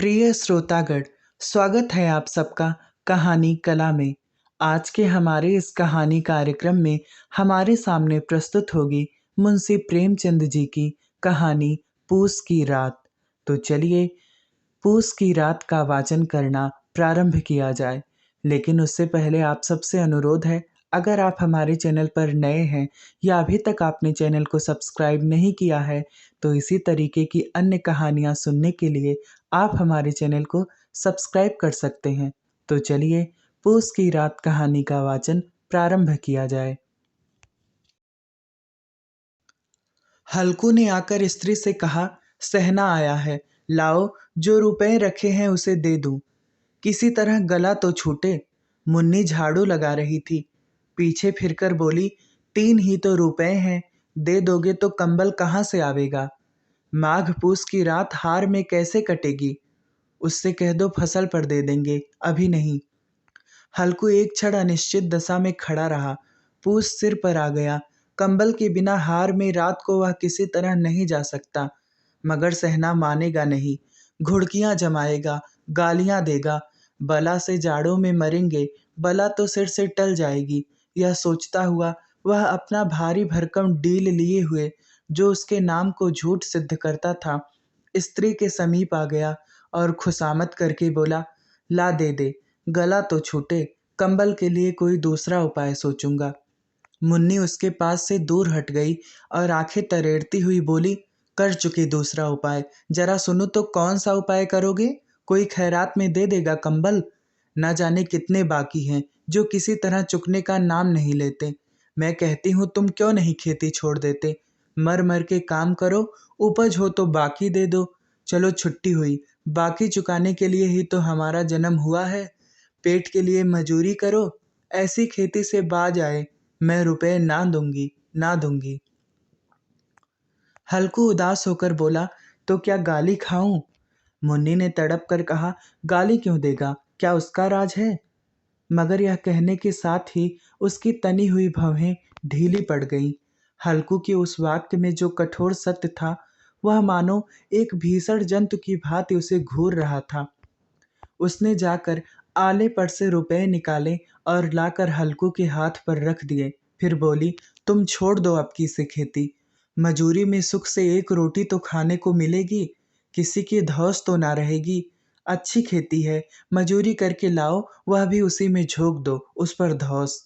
प्रिय श्रोतागण, स्वागत है आप सबका कहानी कला में। आज के हमारे इस कहानी कार्यक्रम में हमारे सामने प्रस्तुत होगी मुंशी प्रेमचंद जी की कहानी पूस की रात। तो चलिए पूस की रात का वाचन करना प्रारंभ किया जाए। लेकिन उससे पहले आप सबसे अनुरोध है, अगर आप हमारे चैनल पर नए हैं या अभी तक आपने चैनल को सब्सक्राइब नहीं किया है, तो इसी तरीके की अन्य कहानियाँ सुनने के लिए आप हमारे चैनल को सब्सक्राइब कर सकते हैं। तो चलिए पूस की रात कहानी का वाचन प्रारंभ किया जाए। हल्कू ने आकर स्त्री से कहा, सहना आया है, लाओ जो रुपए रखे हैं उसे दे दूं। किसी तरह गला तो छूटे। मुन्नी झाड़ू लगा रही थी, पीछे फिरकर बोली, 3 ही तो रुपए हैं, दे दोगे तो कंबल कहाँ से आवेगा। माघ पूस की रात हार में कैसे कटेगी। उससे कह दो फसल पर दे देंगे, अभी नहीं। हल्कू एक क्षण अनिश्चित दशा में खड़ा रहा। पूस सिर पर आ गया। कंबल के बिना हार में रात को वह किसी तरह नहीं जा सकता। मगर सहना मानेगा नहीं। घुड़कियां जमाएगा, गालियां देगा। बला से जाड़ों में मरेंगे, बला तो सिर से टल जाएगी। यह सोचता हुआ वह अपना भारी भरकम डील लिए हुए, जो उसके नाम को झूठ सिद्ध करता था, स्त्री के समीप आ गया और खुशामद करके बोला, ला दे दे, गला तो छूटे, कंबल के लिए कोई दूसरा उपाय सोचूंगा। मुन्नी उसके पास से दूर हट गई और आंखें तरेड़ती हुई बोली, कर चुकी दूसरा उपाय, जरा सुनो तो कौन सा उपाय करोगे। कोई खैरात में दे देगा कंबल। न जाने कितने बाकी हैं जो किसी तरह चुकने का नाम नहीं लेते। मैं कहती हूँ तुम क्यों नहीं खेती छोड़ देते। मर मर के काम करो, उपज हो तो बाकी दे दो। चलो छुट्टी हुई, बाकी चुकाने के लिए ही तो हमारा जन्म हुआ है। पेट के लिए मजूरी करो, ऐसी खेती से बाज आए। मैं रुपए ना दूंगी, ना दूंगी। हल्कू उदास होकर बोला, तो क्या गाली खाऊं। मुन्नी ने तड़प कर कहा, गाली क्यों देगा, क्या उसका राज है। मगर यह कहने के साथ ही उसकी तनी हुई भवें ढीली पड़ गईं। हल्कू के उस वाक्य में जो कठोर सत्य था, वह मानो एक भीषण जंतु की भांति उसे घूर रहा था। उसने जाकर आले पर से रुपए निकाले और लाकर हल्कू के हाथ पर रख दिए। फिर बोली, तुम छोड़ दो अब की से खेती। मजूरी में सुख से एक रोटी तो खाने को मिलेगी, किसी की धौंस तो ना रहेगी। अच्छी खेती है, मजूरी करके लाओ, वह भी उसी में झोंक दो, उस पर धौंस।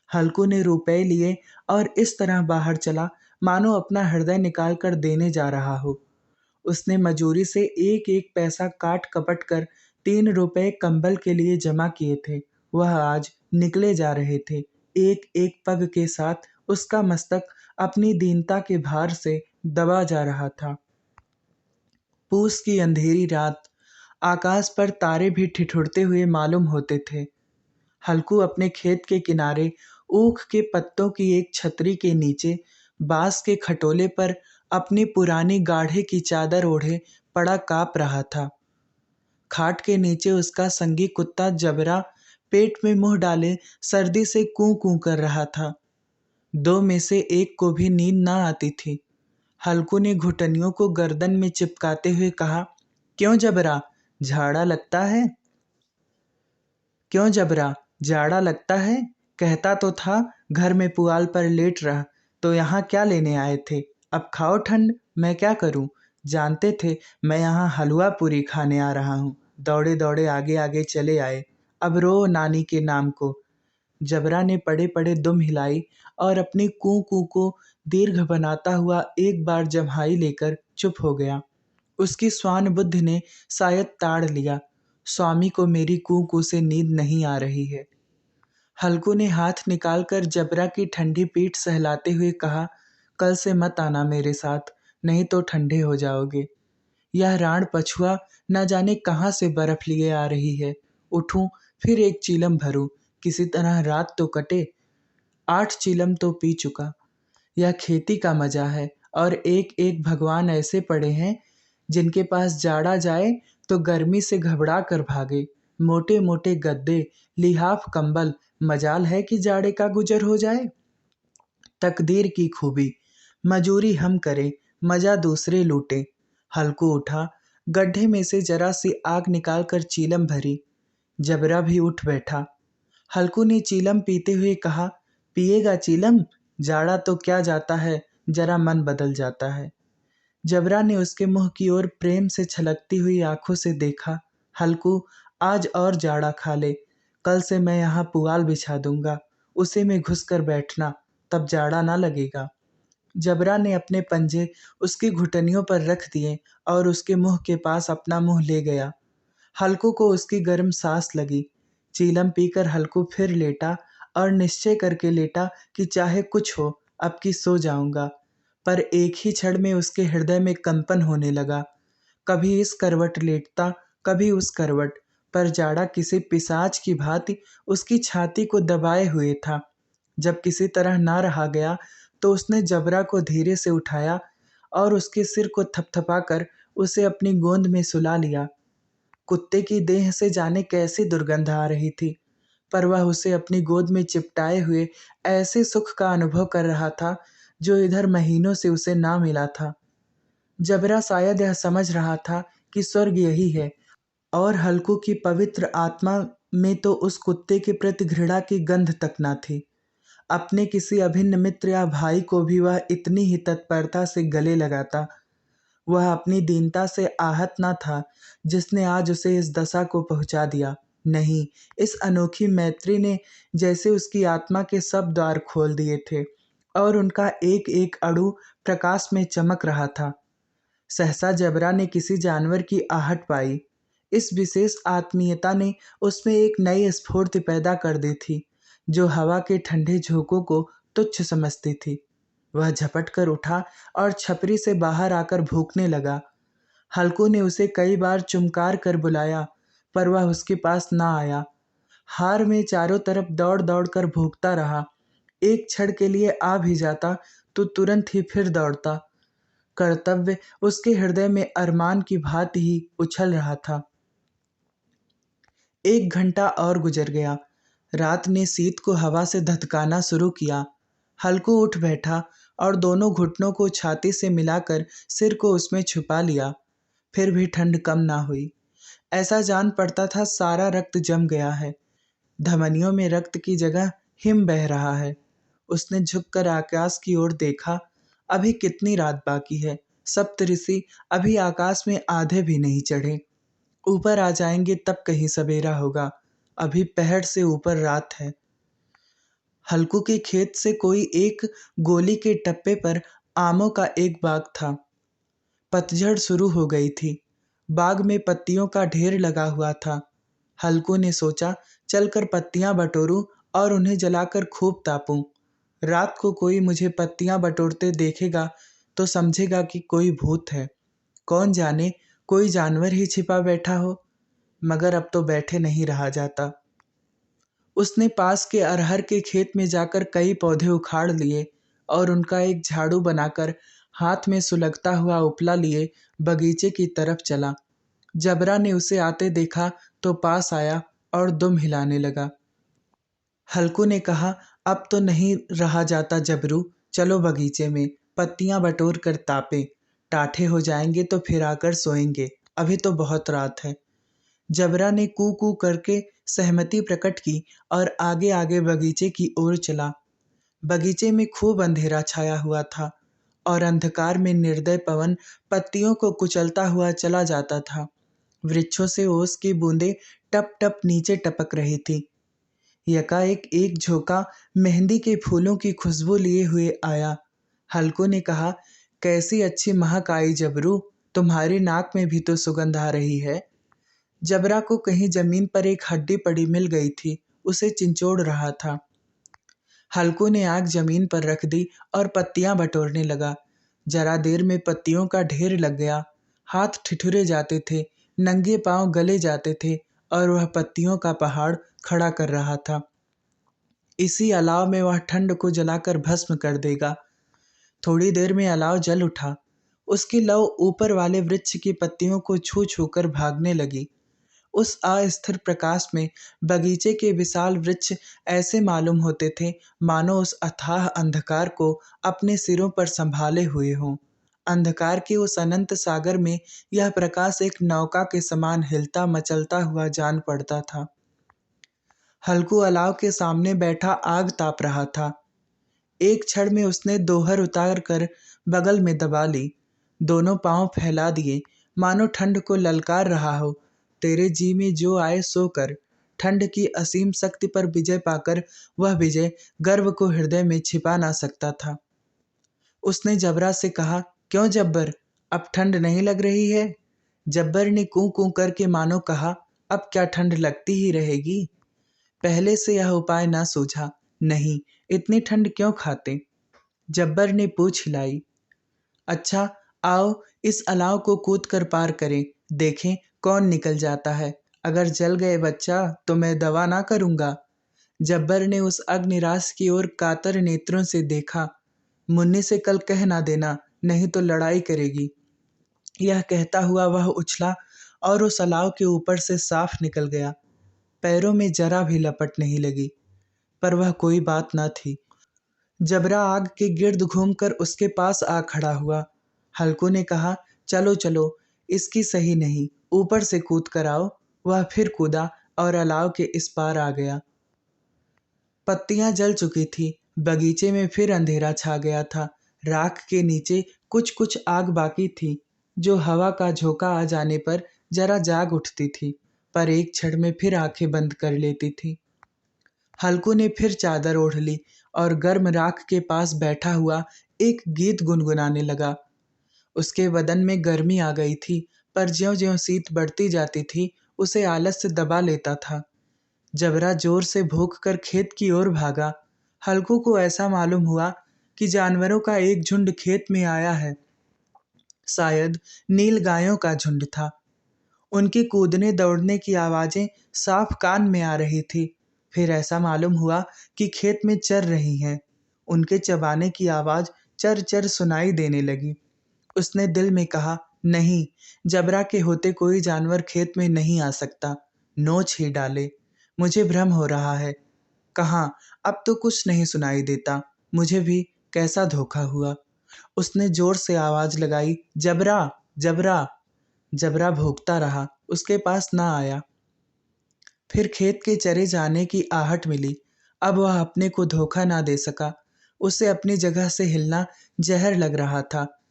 हल्कू ने रुपए लिए और इस तरह बाहर चला, मानो अपना हृदय निकाल कर देने जा रहा हो। उसने मजूरी से एक एक पैसा काट कपट कर 3 रुपए कंबल के लिए जमा किए थे। वह आज निकले जा रहे थे। एक एक पग के साथ उसका मस्तक अपनी दीनता के भार से दबा जा रहा था। पूस की अंधेरी रात, आकाश पर तारे भी ठिठुरते हुए मालूम होते थे। हल्कू अपने खेत के किनारे ऊख के पत्तों की एक छतरी के नीचे बांस के खटोले पर अपनी पुरानी गाढ़े की चादर ओढ़े पड़ा काँप रहा था। खाट के नीचे उसका संगी कुत्ता जबरा पेट में मुंह डाले सर्दी से कूं कूं कर रहा था। दो में से एक को भी नींद ना आती थी। हल्कू ने घुटनियों को गर्दन में चिपकाते हुए कहा, क्यों जबरा, झाड़ा लगता है। क्यों जबरा, जाड़ा लगता है। कहता तो था घर में पुआल पर लेट रहा, तो यहाँ क्या लेने आए थे। अब खाओ ठंड, मैं क्या करूं। जानते थे मैं यहाँ हलवा पूरी खाने आ रहा हूँ। दौड़े दौड़े आगे आगे चले आए। अब रो नानी के नाम को। जबरा ने पड़े पड़े दुम हिलाई और अपनी कू कू को दीर्घ बनाता हुआ एक बार जम्हाई लेकर चुप हो गया। उसकी स्वान बुद्धि ने शायद ताड़ लिया, स्वामी को मेरी कू कू से नींद नहीं आ रही है। हल्कू ने हाथ निकालकर जबरा की ठंडी पीठ सहलाते हुए कहा, कल से मत आना मेरे साथ, नहीं तो ठंडे हो जाओगे। यह राण पछुआ न जाने कहाँ से बर्फ लिए आ रही है। उठूं, फिर एक चीलम भरूं, किसी तरह रात तो कटे। 8 चीलम तो पी चुका। यह खेती का मजा है, और एक एक भगवान ऐसे पड़े हैं जिनके पास जाड़ा जाए तो गर्मी से घबरा कर भागे। मोटे मोटे गद्दे, लिहाफ कंबल, मजाल है कि जाड़े का गुजर हो जाए। तकदीर की खूबी, मजूरी हम करें, मजा दूसरे लूटे। हल्कू उठा, गड्ढे में से जरा सी आग निकालकर चीलम भरी। जबरा भी उठ बैठा। हल्कू ने चीलम पीते हुए कहा, पिएगा चीलम? जाड़ा तो क्या जाता है, जरा मन बदल जाता है। जबरा ने उसके मुंह की ओर प्रेम से छलकती हुई आंखों से देखा। हल्कू, आज और जाड़ा खा ले, कल से मैं यहाँ पुआल बिछा दूंगा, उसी में घुस कर बैठना, तब जाड़ा ना लगेगा। जबरा ने अपने पंजे उसकी घुटनियों पर रख दिए और उसके मुंह के पास अपना मुंह ले गया। हल्कू को उसकी गर्म सांस लगी। चीलम पीकर हल्कू फिर लेटा और निश्चय करके लेटा कि चाहे कुछ हो, अब की सो जाऊंगा। पर एक ही क्षण में उसके हृदय में कंपन होने लगा। कभी इस करवट लेटता, कभी उस करवट, पर जाड़ा किसी पिशाच की भांति उसकी छाती को दबाए हुए था। जब किसी तरह ना रहा गया तो उसने जबरा को धीरे से उठाया और उसके सिर को थपथपाकर उसे अपनी गोद में सुला लिया। कुत्ते की देह से जाने कैसी दुर्गंध आ रही थी, पर वह उसे अपनी गोद में चिपटाए हुए ऐसे सुख का अनुभव कर रहा था जो इधर महीनों से उसे ना मिला था। जबरा शायद यह समझ रहा था कि स्वर्ग यही है, और हल्कू की पवित्र आत्मा में तो उस कुत्ते के प्रति घृणा की गंध तक न थी। अपने किसी अभिन्न मित्र या भाई को भी वह इतनी ही तत्परता से गले लगाता। वह अपनी दीनता से आहत न था जिसने आज उसे इस दशा को पहुंचा दिया। नहीं, इस अनोखी मैत्री ने जैसे उसकी आत्मा के सब द्वार खोल दिए थे और उनका एक एक अणु प्रकाश में चमक रहा था। सहसा जबरा ने किसी जानवर की आहट पाई। इस विशेष आत्मीयता ने उसमें एक नई स्फूर्ति पैदा कर दी थी, जो हवा के ठंडे झोंकों को तुच्छ समझती थी। वह झपट कर उठा और छपरी से बाहर आकर भूखने लगा। हल्कू ने उसे कई बार चुमकार कर बुलाया, पर वह उसके पास ना आया। हार में चारों तरफ दौड़ दौड़ कर भूखता रहा। एक क्षण के लिए आ भी जाता तो तुरंत ही फिर दौड़ता। कर्तव्य उसके हृदय में अरमान की भांति ही उछल रहा था। 1 घंटा और गुजर गया। रात ने शीत को हवा से धधकाना शुरू किया। हल्कू उठ बैठा और दोनों घुटनों को छाती से मिलाकर सिर को उसमें छुपा लिया। फिर भी ठंड कम ना हुई। ऐसा जान पड़ता था सारा रक्त जम गया है। धमनियों में रक्त की जगह हिम बह रहा है। उसने झुककर आकाश की ओर देखा। अभी कितनी रात बाकी है। सप्तऋषि अभी आकाश में आधे भी नहीं चढ़े। ऊपर आ जाएंगे तब कहीं सवेरा होगा। अभी पहर से ऊपर रात है। हल्कू के खेत से कोई एक गोली के टप्पे पर आमों का एक बाग था। पतझड़ शुरू हो गई थी। बाग में पत्तियों का ढेर लगा हुआ था। हल्कू ने सोचा, चलकर पत्तियां बटोरूं और उन्हें जलाकर खूब तापूं। रात को कोई मुझे पत्तियां बटोरते देखेगा तो समझेगा कि कोई भूत है। कौन जाने, कोई जानवर ही छिपा बैठा हो। मगर अब तो बैठे नहीं रहा जाता। उसने पास के अरहर के खेत में जाकर कई पौधे उखाड़ लिए और उनका एक झाड़ू बनाकर हाथ में सुलगता हुआ उपला लिए बगीचे की तरफ चला। जबरा ने उसे आते देखा तो पास आया और दुम हिलाने लगा। हल्कू ने कहा, अब तो नहीं रहा जाता जबरू, चलो बगीचे में, पत्तियां बटोर कर तापे। टाठे हो जाएंगे तो फिर आकर सोएंगे, अभी तो बहुत रात है। जबरा ने कू कू करके सहमति प्रकट की और आगे आगे बगीचे की ओर चला। बगीचे में खूब अंधेरा छाया हुआ था और अंधकार में निर्दय पवन पत्तियों को कुचलता हुआ चला जाता था। वृक्षों से ओस की बूंदें टप टप नीचे टपक रही थी। यकाएक एक झोंका मेहंदी के फूलों की खुशबू लिए हुए आया। हल्कू ने कहा, कैसी अच्छी महक आई जबरू, तुम्हारी नाक में भी तो सुगंध आ रही है। जबरा को कहीं जमीन पर एक हड्डी पड़ी मिल गई थी, उसे चिंचोड़ रहा था। हल्कू ने आग जमीन पर रख दी और पत्तियां बटोरने लगा। जरा देर में पत्तियों का ढेर लग गया। हाथ ठिठुरे जाते थे, नंगे पांव गले जाते थे और वह पत्तियों का पहाड़ खड़ा कर रहा था। इसी अलाव में वह ठंड को जलाकर भस्म कर देगा। थोड़ी देर में अलाव जल उठा। उसकी लौ ऊपर वाले वृक्ष की पत्तियों को छू छू कर भागने लगी। उस अस्थिर प्रकाश में बगीचे के विशाल वृक्ष ऐसे मालूम होते थे मानो उस अथाह अंधकार को अपने सिरों पर संभाले हुए हों। अंधकार के उस अनंत सागर में यह प्रकाश एक नौका के समान हिलता मचलता हुआ जान पड़ता था। हल्कू अलाव के सामने बैठा आग ताप रहा था। एक क्षण में उसने दोहर उतार कर बगल में दबा ली, दोनों पांव फैला दिए, मानो ठंड को ललकार रहा हो। तेरे जी में जो आए सो कर। ठंड की असीम शक्ति पर विजय पाकर वह विजय गर्व को हृदय में छिपा ना सकता था। उसने जबरा से कहा, क्यों जब्बर, अब ठंड नहीं लग रही है? जब्बर ने कूं कूं करके मानो कहा, अब क्या ठंड लगती ही रहेगी? पहले से यह उपाय ना सूझा। नहीं, इतनी ठंड क्यों खाते? जब्बर ने पूछ हिलाई। अच्छा, आओ इस अलाव को कूद कर पार करें, देखें कौन निकल जाता है। अगर जल गए बच्चा तो मैं दवा ना करूंगा। जब्बर ने उस अग्निराश की ओर कातर नेत्रों से देखा। मुन्नी से कल कह ना देना, नहीं तो लड़ाई करेगी। यह कहता हुआ वह उछला और उस अलाव के ऊपर से साफ निकल गया। पैरों में जरा भी लपट नहीं लगी, पर वह कोई बात न थी। जबरा आग के गिर्द घूमकर उसके पास आ खड़ा हुआ। हल्कू ने कहा, चलो चलो, इसकी सही नहीं, ऊपर से कूद कर आओ। वह फिर कूदा और अलाव के इस पार आ गया। पत्तियां जल चुकी थी, बगीचे में फिर अंधेरा छा गया था। राख के नीचे कुछ कुछ आग बाकी थी, जो हवा का झोंका आ जाने पर जरा जाग उठती थी, पर एक क्षण में फिर आंखें बंद कर लेती थी। हल्कू ने फिर चादर ओढ़ ली और गर्म राख के पास बैठा हुआ एक गीत गुनगुनाने लगा। उसके बदन में गर्मी आ गई थी, पर ज्यों-ज्यों शीत बढ़ती जाती थी, उसे आलस से दबा लेता था। जबरा जोर से भौंक कर खेत की ओर भागा। हल्कू को ऐसा मालूम हुआ कि जानवरों का एक झुंड खेत में आया है। शायद नील गायों का झुंड था। उनकी कूदने दौड़ने की आवाजें साफ कान में आ रही थी। फिर ऐसा मालूम हुआ कि खेत में चर रही हैं। उनके चबाने की आवाज चर चर सुनाई देने लगी। उसने दिल में कहा, नहीं, जबरा के होते कोई जानवर खेत में नहीं आ सकता, नोच ही डाले। मुझे भ्रम हो रहा है। कहाँ, अब तो कुछ नहीं सुनाई देता। मुझे भी कैसा धोखा हुआ। उसने जोर से आवाज लगाई, जबरा, जबरा। जबरा भौंकता रहा, उसके पास ना आया। फिर खेत के चरे जाने की आहट मिली। अब वह अपने को धोखा ना दे सका। उसे अपनी जगह से हिलना जहर लग रहा था।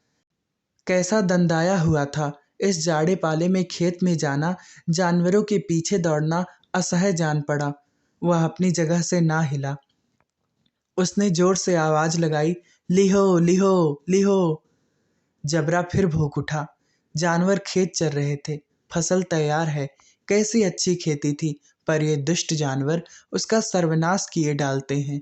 कैसा दंदाया हुआ था। इस जाड़े पाले में खेत में जाना, जानवरों के पीछे दौड़ना असह्य जान पड़ा। वह अपनी जगह से ना हिला। उसने जोर से आवाज लगाई, लिहो, लिहो, लिहो। जबरा फिर भौंक उठा। जानवर खेत चर रहे थे। फसल तैयार है। कैसी अच्छी खेती थी, पर ये दुष्ट जानवर उसका सर्वनाश किए डालते हैं।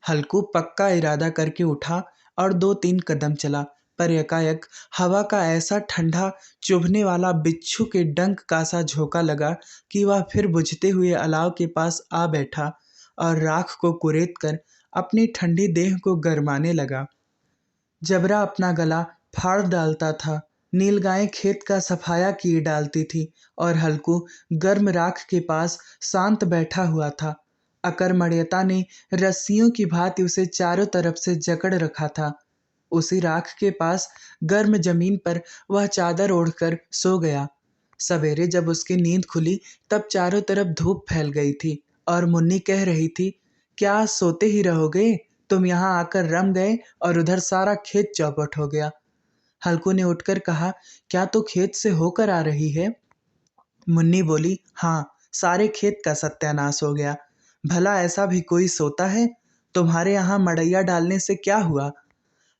हल्कू पक्का इरादा करके उठा और 2-3 कदम चला, पर एकाएक हवा का ऐसा ठंडा चुभने वाला बिच्छू के डंक का सा झोंका लगा कि वह फिर बुझते हुए अलाव के पास आ बैठा और राख को कुरेद कर अपनी ठंडी देह को गरमाने लगा। जबरा अपना गला फाड़ डालता था। नीलगायें खेत का सफाया किए डालती थी और हल्कू गर्म राख के पास शांत बैठा हुआ था। अकर्मण्यता ने रस्सियों की भांति उसे चारों तरफ से जकड़ रखा था। उसी राख के पास गर्म जमीन पर वह चादर ओढ़कर सो गया। सवेरे जब उसकी नींद खुली, तब चारों तरफ धूप फैल गई थी और मुन्नी कह रही थी, क्या आज सोते ही रहोगे? तुम यहाँ आकर रम गए और उधर सारा खेत चौपट हो गया। हल्कू ने उठकर कहा, क्या तू खेत से होकर आ रही है? मुन्नी बोली, हाँ, सारे खेत का सत्यानाश हो गया। भला ऐसा भी कोई सोता है? तुम्हारे यहाँ मड़ैया डालने से क्या हुआ?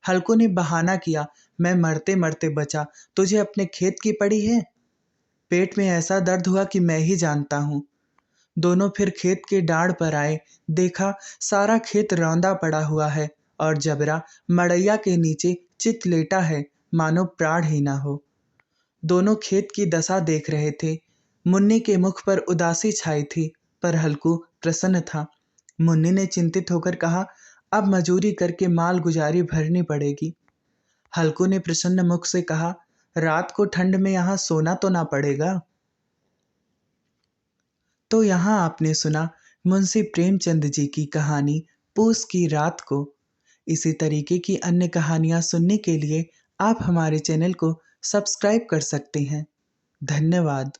हल्कू ने बहाना किया, मैं मरते मरते बचा, तुझे अपने खेत की पड़ी है? पेट में ऐसा दर्द हुआ कि मैं ही जानता हूँ। दोनों फिर खेत के डाढ़ पर आए। देखा, सारा खेत रौंदा पड़ा हुआ है और जबरा मड़ैया के नीचे चित लेटा है, मानो प्राण ही ना हो। दोनों खेत की दशा देख रहे थे। मुन्नी के मुख पर उदासी छाई थी, पर हल्कू प्रसन्न था। मुन्नी ने चिंतित होकर कहा, अब मजूरी करके माल गुजारी भरनी पड़ेगी। हल्कू ने प्रसन्न मुख से कहा, रात को ठंड में यहाँ सोना तो ना पड़ेगा। तो यहाँ आपने सुना मुंशी प्रेमचंद जी की कहानी पूस की रात को। इसी तरीके की अन्य कहानियाँ सुनने के लिए आप हमारे चैनल को सब्सक्राइब कर सकते हैं। धन्यवाद।